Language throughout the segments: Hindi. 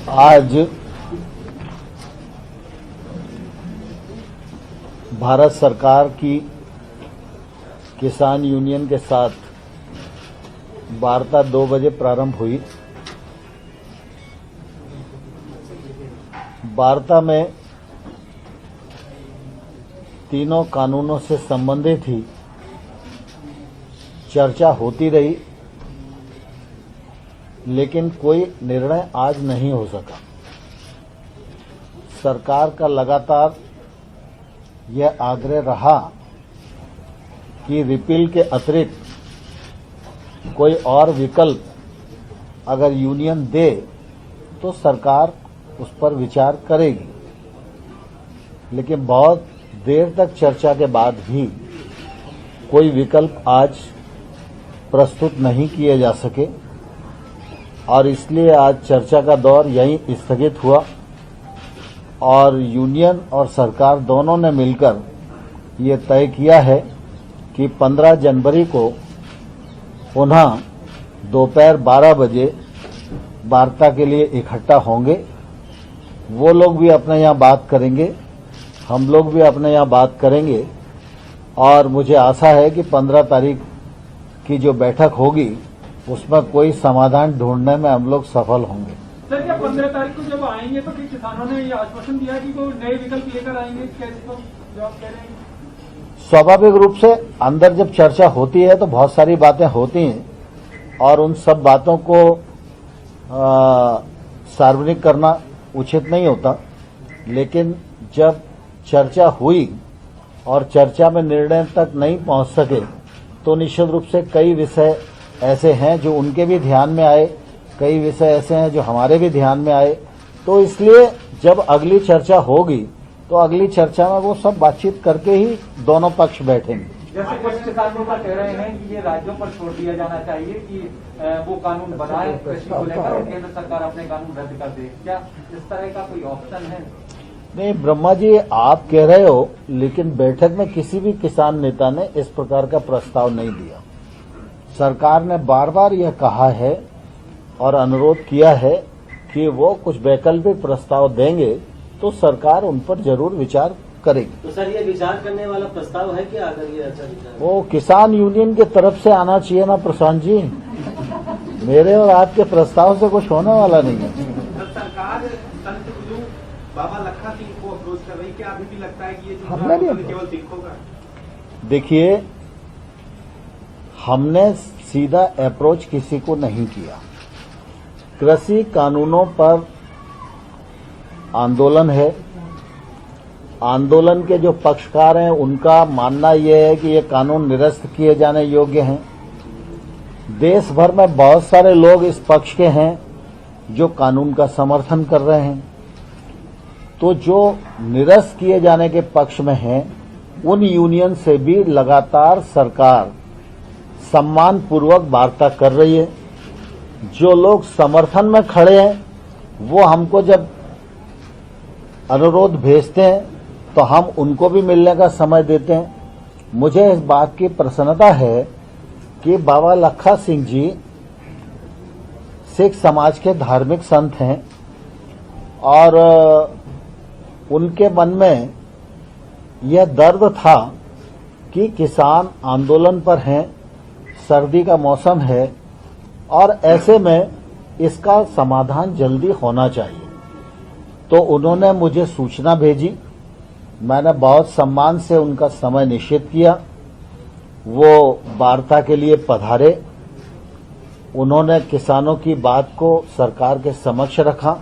आज भारत सरकार की किसान यूनियन के साथ वार्ता 2 बजे प्रारंभ हुई। वार्ता में तीनों कानूनों से संबंधित ही चर्चा होती रही, लेकिन कोई निर्णय आज नहीं हो सका। सरकार का लगातार यह आग्रह रहा कि रिपील के अतिरिक्त कोई और विकल्प अगर यूनियन दे तो सरकार उस पर विचार करेगी, लेकिन बहुत देर तक चर्चा के बाद भी कोई विकल्प आज प्रस्तुत नहीं किए जा सके और इसलिए आज चर्चा का दौर यहीं स्थगित हुआ और यूनियन और सरकार दोनों ने मिलकर ये तय किया है कि 15 जनवरी को पुनः दोपहर 12 बजे वार्ता के लिए इकट्ठा होंगे। वो लोग भी अपने यहाँ बात करेंगे, हम लोग भी अपने यहाँ बात करेंगे और मुझे आशा है कि 15 तारीख की जो बैठक होगी उसमें कोई समाधान ढूंढने में हम लोग सफल होंगे। सर, क्या 15 तारीख को जब आएंगे तो फिर किसानों ने ये आश्वासन दिया कि वो नए विकल्प लेकर आएंगे, कैसे तो जवाब कह रहे हैं? स्वाभाविक रूप से अंदर जब चर्चा होती है तो बहुत सारी बातें होती हैं और उन सब बातों को सार्वजनिक करना उचित नहीं होता, लेकिन जब चर्चा हुई और चर्चा में निर्णय तक नहीं पहुंच सके तो निश्चित रूप से कई विषय ऐसे हैं जो उनके भी ध्यान में आए, कई विषय ऐसे हैं जो हमारे भी ध्यान में आए। तो इसलिए जब अगली चर्चा होगी तो अगली चर्चा में वो सब बातचीत करके ही दोनों पक्ष बैठेंगे। जैसे कुछ किसानों का कह रहे हैं कि ये राज्यों पर छोड़ दिया जाना चाहिए कि वो कानून बनाए कृषि को लेकर और केंद्र सरकार अपने कानून रद्द कर दे, क्या इस तरह का कोई ऑप्शन है? नहीं ब्रह्मा जी, आप कह रहे हो, लेकिन बैठक में किसी भी किसान नेता ने इस प्रकार का प्रस्ताव नहीं दिया। सरकार ने बार बार यह कहा है और अनुरोध किया है कि वो कुछ वैकल्पिक प्रस्ताव देंगे तो सरकार उन पर जरूर विचार करेगी। तो सर, ये विचार करने वाला प्रस्ताव है क्या? अगर ये अच्छा विचार वो किसान यूनियन की तरफ से आना चाहिए ना प्रशांत जी, मेरे और आपके प्रस्ताव से कुछ होने वाला नहीं है। सरकार संत गुरु बाबा लखा सिंह को अप्रोच कर रही, क्या अभी भी लगता है कि ये हमने भी केवल सिखों का? देखिए, हमने सीधा अप्रोच किसी को नहीं किया। कृषि कानूनों पर आंदोलन है, आंदोलन के जो पक्षकार हैं उनका मानना यह है कि ये कानून निरस्त किए जाने योग्य हैं। देश भर में बहुत सारे लोग इस पक्ष के हैं जो कानून का समर्थन कर रहे हैं। तो जो निरस्त किए जाने के पक्ष में हैं उन यूनियन से भी लगातार सरकार सम्मानपूर्वक वार्ता कर रही है। जो लोग समर्थन में खड़े हैं वो हमको जब अनुरोध भेजते हैं तो हम उनको भी मिलने का समय देते हैं। मुझे इस बात की प्रसन्नता है कि बाबा लखा सिंह जी सिख समाज के धार्मिक संत हैं और उनके मन में यह दर्द था कि किसान आंदोलन पर हैं, सर्दी का मौसम है और ऐसे में इसका समाधान जल्दी होना चाहिए। तो उन्होंने मुझे सूचना भेजी, मैंने बहुत सम्मान से उनका समय निश्चित किया। वो वार्ता के लिए पधारे, उन्होंने किसानों की बात को सरकार के समक्ष रखा,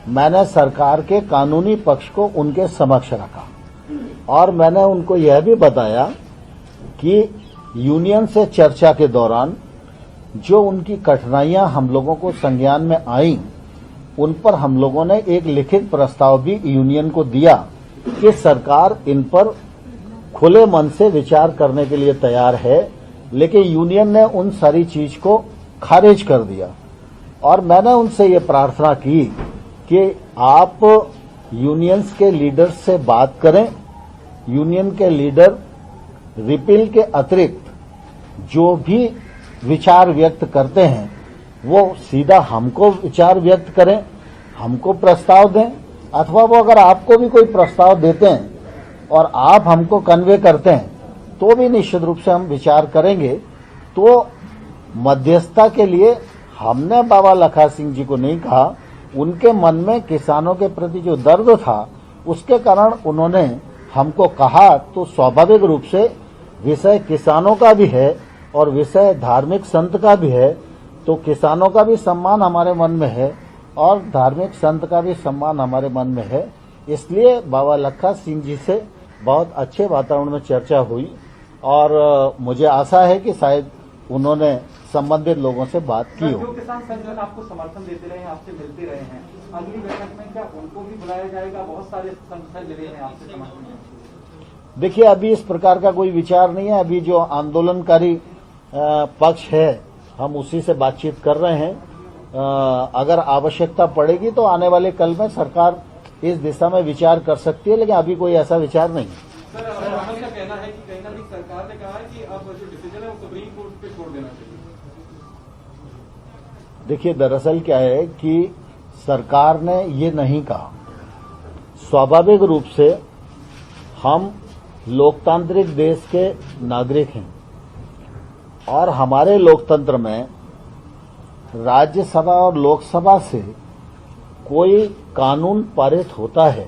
मैंने सरकार के कानूनी पक्ष को उनके समक्ष रखा और मैंने उनको यह भी बताया कि यूनियन से चर्चा के दौरान जो उनकी कठिनाइयां हम लोगों को संज्ञान में आईं, उन पर हम लोगों ने एक लिखित प्रस्ताव भी यूनियन को दिया कि सरकार इन पर खुले मन से विचार करने के लिए तैयार है, लेकिन यूनियन ने उन सारी चीज को खारिज कर दिया। और मैंने उनसे ये प्रार्थना की कि आप यूनियंस के लीडर्स से बात करें, यूनियन के लीडर रिपील के अतिरिक्त जो भी विचार व्यक्त करते हैं वो सीधा हमको विचार व्यक्त करें हमको प्रस्ताव दें, अथवा वो अगर आपको भी कोई प्रस्ताव देते हैं और आप हमको कन्वे करते हैं तो भी निश्चित रूप से हम विचार करेंगे। तो मध्यस्थता के लिए हमने बाबा लखा सिंह जी को नहीं कहा, उनके मन में किसानों के प्रति जो दर्द था उसके कारण उन्होंने हमको कहा। तो स्वाभाविक रूप से विषय किसानों का भी है और विषय धार्मिक संत का भी है, तो किसानों का भी सम्मान हमारे मन में है और धार्मिक संत का भी सम्मान हमारे मन में है। इसलिए बाबा लखा सिंह जी से बहुत अच्छे वातावरण में चर्चा हुई और मुझे आशा है कि शायद उन्होंने संबंधित लोगों से बात की जो हो। किसान संगठन आपको समर्थन देते रहे हैं, आपसे मिलते रहे हैं, अगली बैठक में क्या उनको भी बुलाया जाएगा? बहुत सारे संगठन मिले हैं आपसे समर्थन। देखिए, अभी इस प्रकार का कोई विचार नहीं है। अभी जो आंदोलनकारी पक्ष है हम उसी से बातचीत कर रहे हैं। अगर आवश्यकता पड़ेगी तो आने वाले कल में सरकार इस दिशा में विचार कर सकती है, लेकिन अभी कोई ऐसा विचार नहीं है। सर, राहुल का कहना है कि कहीं ना कहीं सरकार ने कहा है कि अब जो डिसीजन है वो सुप्रीम कोर्ट पे छोड़ देना चाहिए। देखिए, दरअसल क्या है कि सरकार ने ये नहीं कहा। स्वाभाविक रूप से हम लोकतांत्रिक देश के नागरिक हैं और हमारे लोकतंत्र में राज्यसभा और लोकसभा से कोई कानून पारित होता है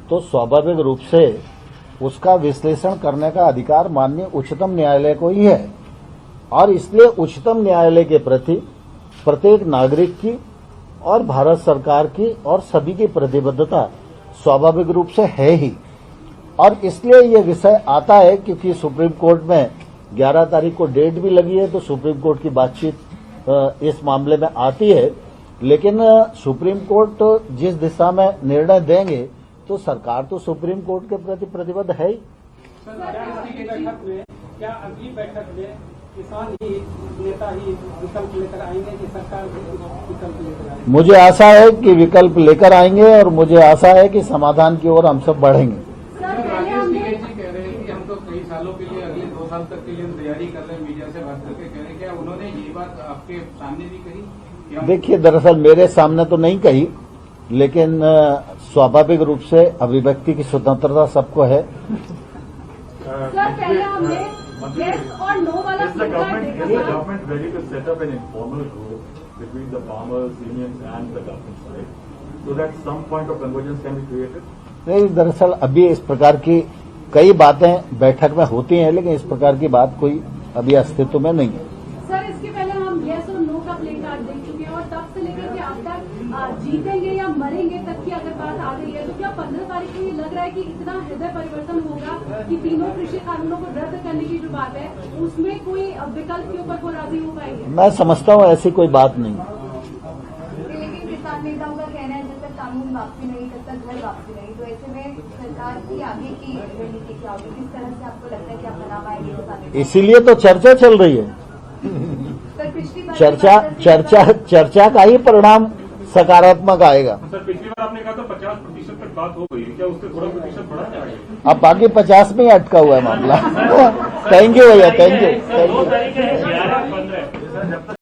तो स्वाभाविक रूप से उसका विश्लेषण करने का अधिकार माननीय उच्चतम न्यायालय को ही है और इसलिए उच्चतम न्यायालय के प्रति प्रत्येक नागरिक की और भारत सरकार की और सभी की प्रतिबद्धता स्वाभाविक रूप से है ही। और इसलिए ये विषय आता है क्योंकि सुप्रीम कोर्ट में 11 तारीख को डेट भी लगी है, तो सुप्रीम कोर्ट की बातचीत इस मामले में आती है। लेकिन सुप्रीम कोर्ट जिस दिशा में निर्णय देंगे तो सरकार तो सुप्रीम कोर्ट के प्रति प्रतिबद्ध है ही। क्या अगली बैठक में किसान ही नेता ही विकल्प लेकर आएंगे कि सरकार भी विकल्प लेकर आएंगे? मुझे आशा है कि विकल्प लेकर आएंगे और मुझे आशा है कि समाधान की ओर हम सब बढ़ेंगे। राजेश टिकैत जी कह रहे हैं कि हम तो कई सालों के लिए अगले 2 साल तक के लिए तैयारी कर रहे हैं, मीडिया से बात करके कह रहे हैं। क्या उन्होंने ये बात आपके सामने भी कही? देखिए, दरअसल मेरे सामने तो नहीं कही, लेकिन स्वाभाविक रूप से अभिव्यक्ति की स्वतंत्रता सबको है। सर, पहले हमने yes और no वाला Is the government ready to set up an informal group between the farmers, unions and the government side so that some point of convergence can be created? नहीं, दरअसल अभी इस प्रकार की कई बातें बैठक में होती हैं, लेकिन इस प्रकार की बात कोई अभी अस्तित्व में नहीं है। सर, इसके पहले हम yes और no का प्ले कार्ड दे चुके हैं और तब से लेकर के अब तक जीतेंगे या मरेंगे तक की अगर बात आ गई है तो क्या 15 तारीख को ये लग रहा है कि इतना हृदय परिवर्तन होगा कि तीनों कृषि कानूनों को रद्द करने की जो बात है उसमें कोई विकल्प के ऊपर वो राजी हो पाएंगे? मैं समझता हूँ ऐसी कोई बात नहीं। लेकिन किसान नेताओं का कहना है जब तक कानून वापसी नहीं तब तक घर वापसी नहीं, तो ऐसे में सरकार की आगे की रणनीति क्या होगी? किस तरह से आपको लगता है कि आप बना पाएंगे किसान नेता? इसीलिए तो चर्चा चल रही है। सर, पिछली बार चर्चा का ही परिणाम सकारात्मक आएगा। सर, पिछली बार आपने कहा था 50% तक बात हो गई, क्या उससे थोड़ा प्रतिशत बढ़ा जाएगा? अब बाकी 50 में ही अटका हुआ है मामला। थैंक यू भैया, थैंक यू।